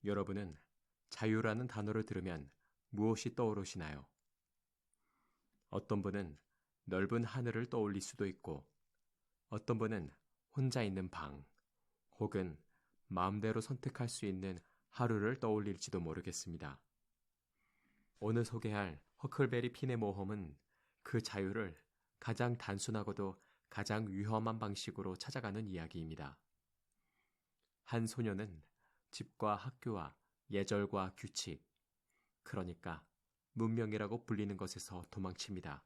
여러분은 자유라는 단어를 들으면 무엇이 떠오르시나요? 어떤 분은 넓은 하늘을 떠올릴 수도 있고, 어떤 분은 혼자 있는 방, 혹은 마음대로 선택할 수 있는 하루를 떠올릴지도 모르겠습니다. 오늘 소개할 허클베리 핀의 모험은 그 자유를 가장 단순하고도 가장 위험한 방식으로 찾아가는 이야기입니다. 한 소녀는 집과 학교와 예절과 규칙, 그러니까 문명이라고 불리는 것에서 도망칩니다.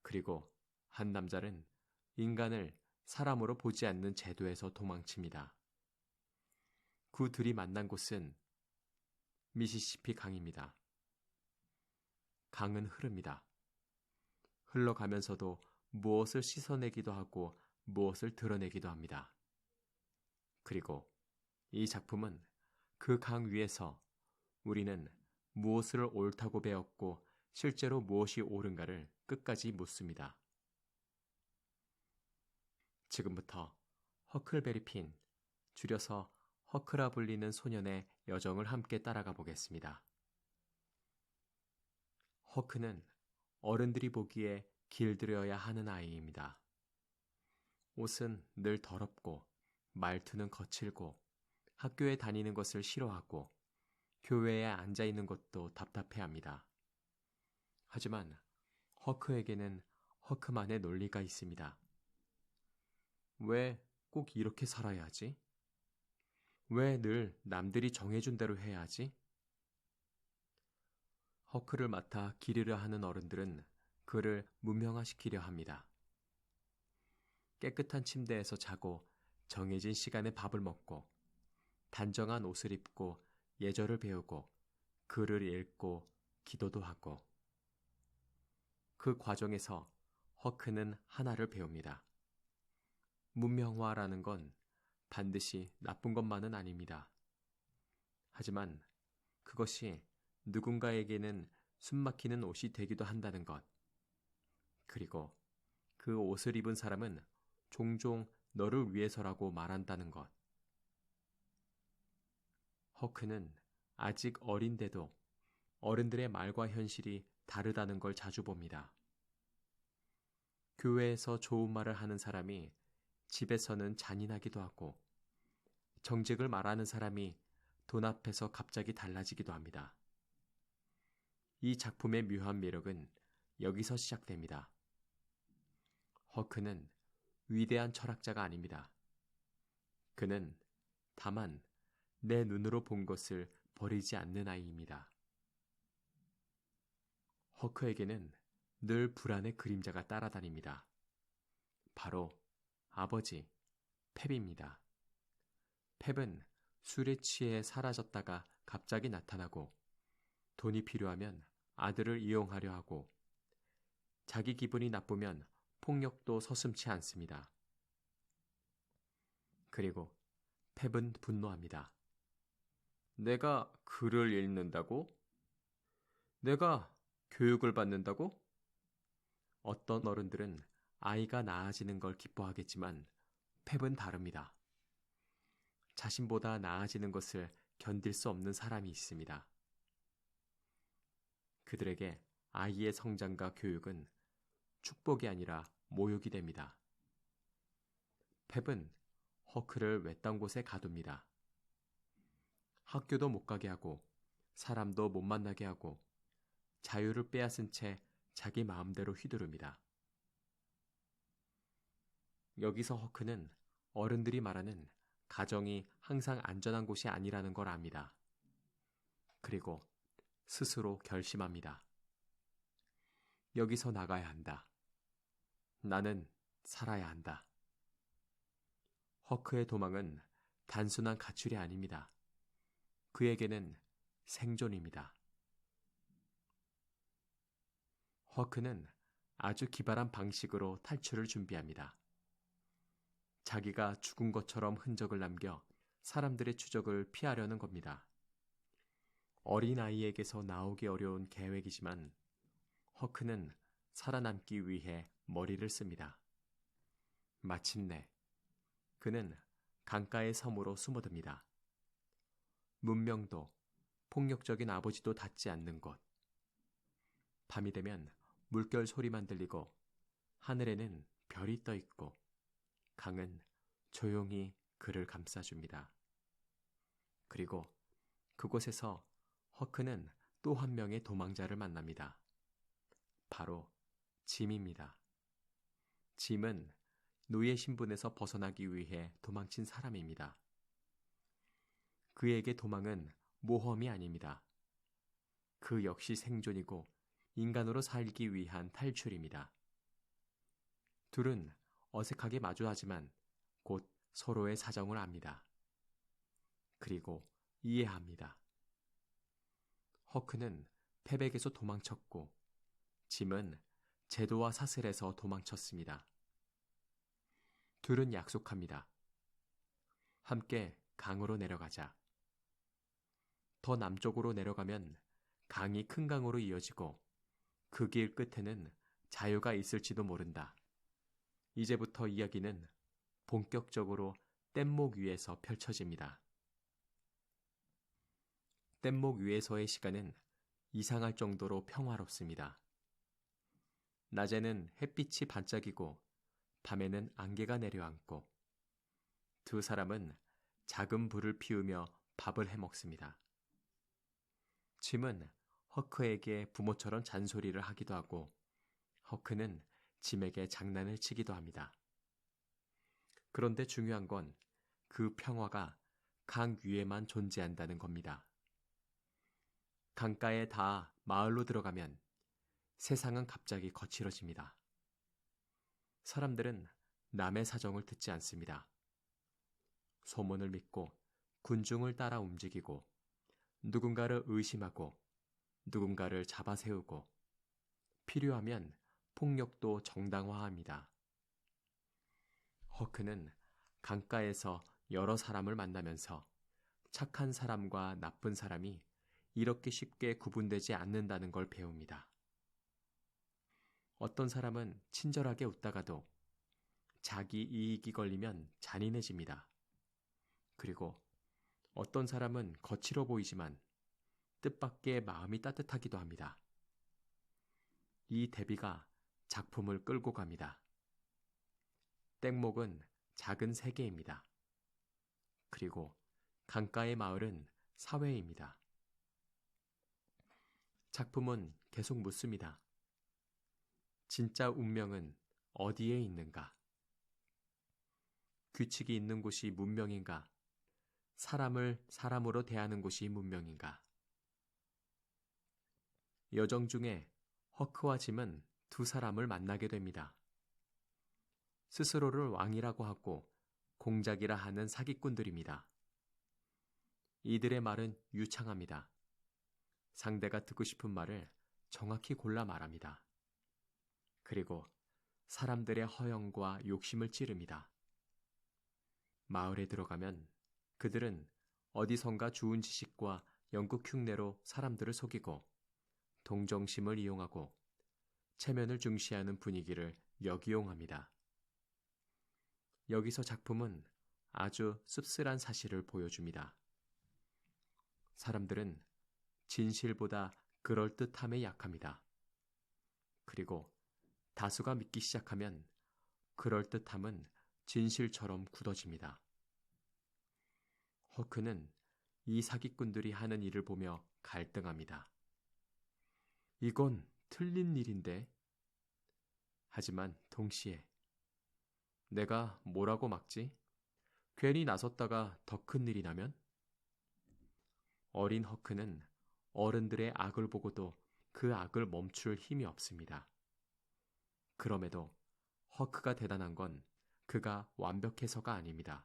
그리고 한 남자는 인간을 사람으로 보지 않는 제도에서 도망칩니다. 그 둘이 만난 곳은 미시시피 강입니다. 강은 흐릅니다. 흘러가면서도 무엇을 씻어내기도 하고 무엇을 드러내기도 합니다. 그리고 이 작품은 그 강 위에서 우리는 무엇을 옳다고 배웠고 실제로 무엇이 옳은가를 끝까지 묻습니다. 지금부터 허클베리 핀, 줄여서 허크라 불리는 소년의 여정을 함께 따라가 보겠습니다. 허크는 어른들이 보기에 길들여야 하는 아이입니다. 옷은 늘 더럽고 말투는 거칠고 학교에 다니는 것을 싫어하고 교회에 앉아 있는 것도 답답해합니다. 하지만 허크에게는 허크만의 논리가 있습니다. 왜 꼭 이렇게 살아야 하지? 왜 늘 남들이 정해준 대로 해야 하지? 허크를 맡아 기르려 하는 어른들은 그를 문명화시키려 합니다. 깨끗한 침대에서 자고 정해진 시간에 밥을 먹고 단정한 옷을 입고 예절을 배우고 글을 읽고 기도도 하고 그 과정에서 허크는 하나를 배웁니다. 문명화라는 건 반드시 나쁜 것만은 아닙니다. 하지만 그것이 누군가에게는 숨막히는 옷이 되기도 한다는 것. 그리고 그 옷을 입은 사람은 종종 너를 위해서라고 말한다는 것. 허크는 아직 어린데도 어른들의 말과 현실이 다르다는 걸 자주 봅니다. 교회에서 좋은 말을 하는 사람이 집에서는 잔인하기도 하고 정직을 말하는 사람이 돈 앞에서 갑자기 달라지기도 합니다. 이 작품의 묘한 매력은 여기서 시작됩니다. 허크는 위대한 철학자가 아닙니다. 그는 다만 내 눈으로 본 것을 버리지 않는 아이입니다. 허크에게는 늘 불안의 그림자가 따라다닙니다. 바로 아버지, 펩입니다. 펩은 술에 취해 사라졌다가 갑자기 나타나고 돈이 필요하면 아들을 이용하려 하고 자기 기분이 나쁘면 폭력도 서슴지 않습니다. 그리고 펩은 분노합니다. 내가 글을 읽는다고? 내가 교육을 받는다고? 어떤 어른들은 아이가 나아지는 걸 기뻐하겠지만 펩은 다릅니다. 자신보다 나아지는 것을 견딜 수 없는 사람이 있습니다. 그들에게 아이의 성장과 교육은 축복이 아니라 모욕이 됩니다. 펩은 허크를 외딴 곳에 가둡니다. 학교도 못 가게 하고 사람도 못 만나게 하고 자유를 빼앗은 채 자기 마음대로 휘두릅니다. 여기서 허크는 어른들이 말하는 가정이 항상 안전한 곳이 아니라는 걸 압니다. 그리고 스스로 결심합니다. 여기서 나가야 한다. 나는 살아야 한다. 허크의 도망은 단순한 가출이 아닙니다. 그에게는 생존입니다. 허크는 아주 기발한 방식으로 탈출을 준비합니다. 자기가 죽은 것처럼 흔적을 남겨 사람들의 추적을 피하려는 겁니다. 어린아이에게서 나오기 어려운 계획이지만 허크는 살아남기 위해 머리를 씁니다. 마침내 그는 강가의 섬으로 숨어듭니다. 문명도 폭력적인 아버지도 닿지 않는 곳. 밤이 되면 물결 소리만 들리고 하늘에는 별이 떠 있고 강은 조용히 그를 감싸줍니다. 그리고 그곳에서 허크는 또 한 명의 도망자를 만납니다. 바로 짐입니다. 짐은 노예 신분에서 벗어나기 위해 도망친 사람입니다. 그에게 도망은 모험이 아닙니다. 그 역시 생존이고 인간으로 살기 위한 탈출입니다. 둘은 어색하게 마주하지만 곧 서로의 사정을 압니다. 그리고 이해합니다. 허크는 패백에서 도망쳤고 짐은 제도와 사슬에서 도망쳤습니다. 둘은 약속합니다. 함께 강으로 내려가자. 더 남쪽으로 내려가면 강이 큰 강으로 이어지고 그 길 끝에는 자유가 있을지도 모른다. 이제부터 이야기는 본격적으로 뗏목 위에서 펼쳐집니다. 뗏목 위에서의 시간은 이상할 정도로 평화롭습니다. 낮에는 햇빛이 반짝이고 밤에는 안개가 내려앉고 두 사람은 작은 불을 피우며 밥을 해먹습니다. 짐은 허크에게 부모처럼 잔소리를 하기도 하고 허크는 짐에게 장난을 치기도 합니다. 그런데 중요한 건 그 평화가 강 위에만 존재한다는 겁니다. 강가에 다 마을로 들어가면 세상은 갑자기 거칠어집니다. 사람들은 남의 사정을 듣지 않습니다. 소문을 믿고 군중을 따라 움직이고 누군가를 의심하고 누군가를 잡아세우고 필요하면 폭력도 정당화합니다. 허크는 강가에서 여러 사람을 만나면서 착한 사람과 나쁜 사람이 이렇게 쉽게 구분되지 않는다는 걸 배웁니다. 어떤 사람은 친절하게 웃다가도 자기 이익이 걸리면 잔인해집니다. 그리고 어떤 사람은 거칠어 보이지만 뜻밖의 마음이 따뜻하기도 합니다. 이 대비가 작품을 끌고 갑니다. 뗏목은 작은 세계입니다. 그리고 강가의 마을은 사회입니다. 작품은 계속 묻습니다. 진짜 운명은 어디에 있는가? 규칙이 있는 곳이 문명인가? 사람을 사람으로 대하는 곳이 문명인가? 여정 중에 허크와 짐은 두 사람을 만나게 됩니다. 스스로를 왕이라고 하고 공작이라 하는 사기꾼들입니다. 이들의 말은 유창합니다. 상대가 듣고 싶은 말을 정확히 골라 말합니다. 그리고 사람들의 허영과 욕심을 찌릅니다. 마을에 들어가면 그들은 어디선가 주운 지식과 연극 흉내로 사람들을 속이고 동정심을 이용하고 체면을 중시하는 분위기를 역이용합니다. 여기서 작품은 아주 씁쓸한 사실을 보여줍니다. 사람들은 진실보다 그럴듯함에 약합니다. 그리고 다수가 믿기 시작하면 그럴듯함은 진실처럼 굳어집니다. 허크는 이 사기꾼들이 하는 일을 보며 갈등합니다. 이건 틀린 일인데. 하지만 동시에 내가 뭐라고 막지? 괜히 나섰다가 더 큰 일이 나면? 어린 허크는 어른들의 악을 보고도 그 악을 멈출 힘이 없습니다. 그럼에도 허크가 대단한 건 그가 완벽해서가 아닙니다.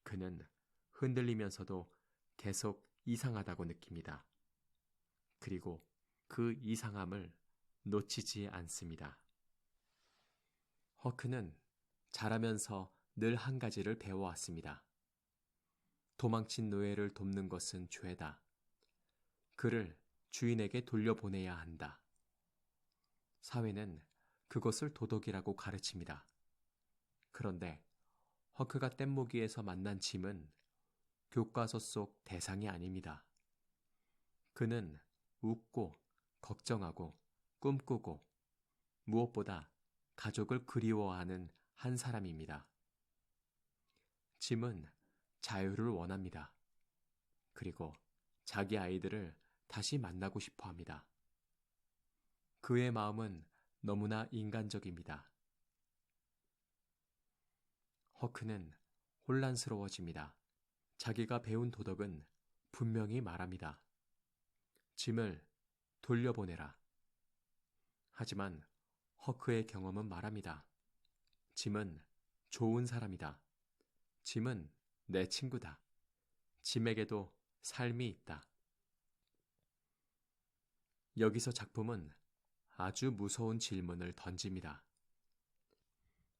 그는 흔들리면서도 계속 이상하다고 느낍니다. 그리고 그 이상함을 놓치지 않습니다. 허크는 자라면서 늘 한 가지를 배워왔습니다. 도망친 노예를 돕는 것은 죄다. 그를 주인에게 돌려보내야 한다. 사회는 그것을 도덕이라고 가르칩니다. 그런데 허크가 뗏목 위에서 만난 짐은 교과서 속 대상이 아닙니다. 그는 웃고 걱정하고 꿈꾸고 무엇보다 가족을 그리워하는 한 사람입니다. 짐은 자유를 원합니다. 그리고 자기 아이들을 다시 만나고 싶어 합니다. 그의 마음은 너무나 인간적입니다. 허크는 혼란스러워집니다. 자기가 배운 도덕은 분명히 말합니다. 짐을 돌려보내라. 하지만 허크의 경험은 말합니다. 짐은 좋은 사람이다. 짐은 내 친구다. 짐에게도 삶이 있다. 여기서 작품은 아주 무서운 질문을 던집니다.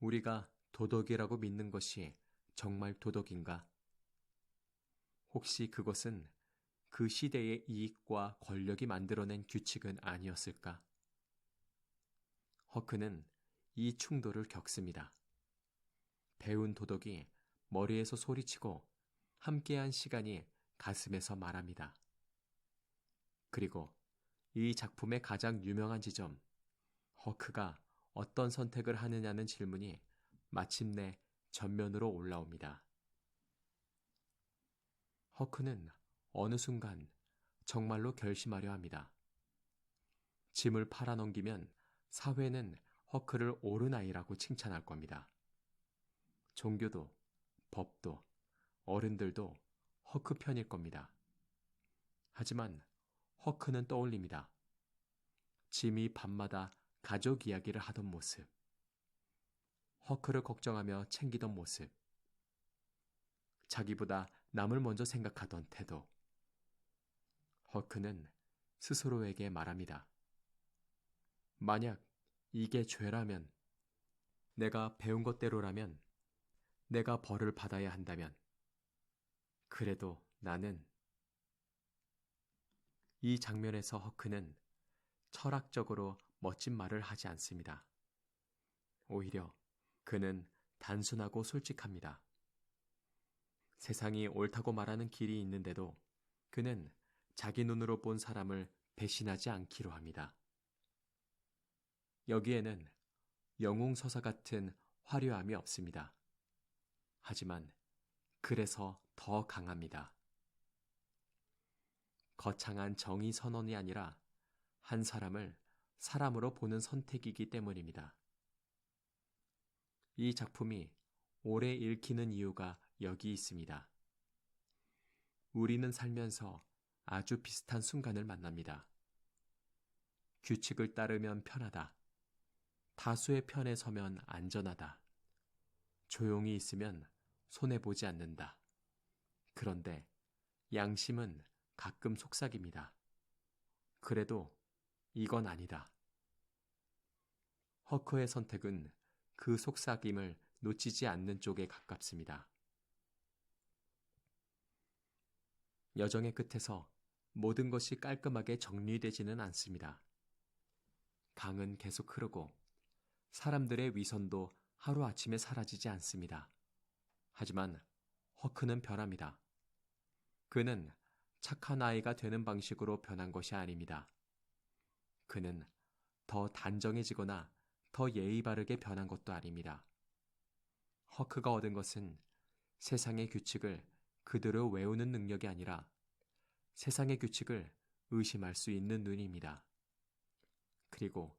우리가 도덕이라고 믿는 것이 정말 도덕인가? 혹시 그것은 그 시대의 이익과 권력이 만들어낸 규칙은 아니었을까? 허크는 이 충돌을 겪습니다. 배운 도덕이 머리에서 소리치고 함께한 시간이 가슴에서 말합니다. 그리고 이 작품의 가장 유명한 지점, 허크가 어떤 선택을 하느냐는 질문이 마침내 전면으로 올라옵니다. 허크는 어느 순간 정말로 결심하려 합니다. 짐을 팔아넘기면 사회는 허크를 옳은 아이라고 칭찬할 겁니다. 종교도, 법도, 어른들도 허크 편일 겁니다. 하지만 허크는 떠올립니다. 짐이 밤마다 가족 이야기를 하던 모습, 허크를 걱정하며 챙기던 모습, 자기보다 남을 먼저 생각하던 태도. 허크는 스스로에게 말합니다. 만약 이게 죄라면, 내가 배운 것대로라면, 내가 벌을 받아야 한다면, 그래도 나는. 이 장면에서 허크는 철학적으로 멋진 말을 하지 않습니다. 오히려 그는 단순하고 솔직합니다. 세상이 옳다고 말하는 길이 있는데도 그는 자기 눈으로 본 사람을 배신하지 않기로 합니다. 여기에는 영웅서사 같은 화려함이 없습니다. 하지만 그래서 더 강합니다. 거창한 정의 선언이 아니라 한 사람을 사람으로 보는 선택이기 때문입니다. 이 작품이 오래 읽히는 이유가 여기 있습니다. 우리는 살면서 아주 비슷한 순간을 만납니다. 규칙을 따르면 편하다. 다수의 편에 서면 안전하다. 조용히 있으면 손해보지 않는다. 그런데 양심은 가끔 속삭입니다. 그래도 이건 아니다. 허크의 선택은 그 속삭임을 놓치지 않는 쪽에 가깝습니다. 여정의 끝에서 모든 것이 깔끔하게 정리되지는 않습니다. 강은 계속 흐르고 사람들의 위선도 하루아침에 사라지지 않습니다. 하지만 허크는 변합니다. 그는 착한 아이가 되는 방식으로 변한 것이 아닙니다. 그는 더 단정해지거나 더 예의 바르게 변한 것도 아닙니다. 허크가 얻은 것은 세상의 규칙을 그대로 외우는 능력이 아니라 세상의 규칙을 의심할 수 있는 눈입니다. 그리고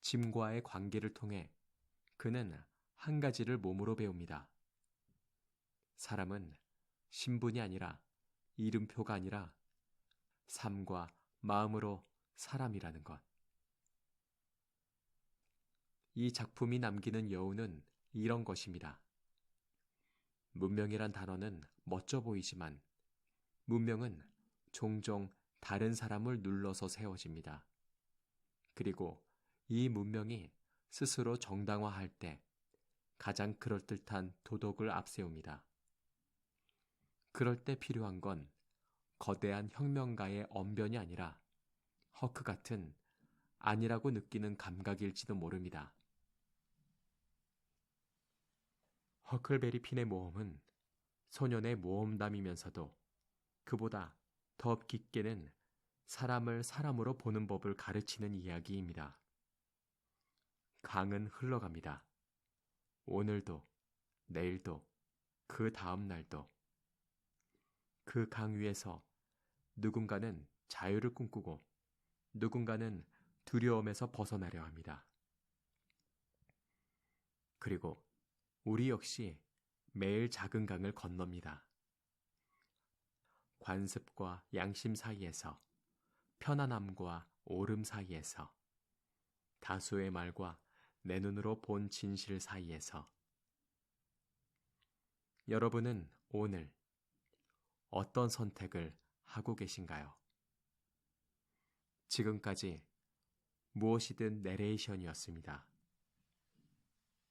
짐과의 관계를 통해 그는 한 가지를 몸으로 배웁니다. 사람은 신분이 아니라 이름표가 아니라 삶과 마음으로 사람이라는 것. 이 작품이 남기는 여운은 이런 것입니다. 문명이란 단어는 멋져 보이지만 문명은 종종 다른 사람을 눌러서 세워집니다. 그리고 이 문명이 스스로 정당화할 때 가장 그럴듯한 도덕을 앞세웁니다. 그럴 때 필요한 건 거대한 혁명가의 언변이 아니라 허크 같은 아니라고 느끼는 감각일지도 모릅니다. 허클베리 핀의 모험은 소년의 모험담이면서도 그보다 더 깊게는 사람을 사람으로 보는 법을 가르치는 이야기입니다. 강은 흘러갑니다. 오늘도, 내일도, 그 다음 날도. 그 강 위에서 누군가는 자유를 꿈꾸고 누군가는 두려움에서 벗어나려 합니다. 그리고 우리 역시 매일 작은 강을 건넙니다. 관습과 양심 사이에서, 편안함과 오름 사이에서, 다수의 말과 내 눈으로 본 진실 사이에서. 여러분은 오늘 어떤 선택을 하고 계신가요? 지금까지 무엇이든 내레이션이었습니다.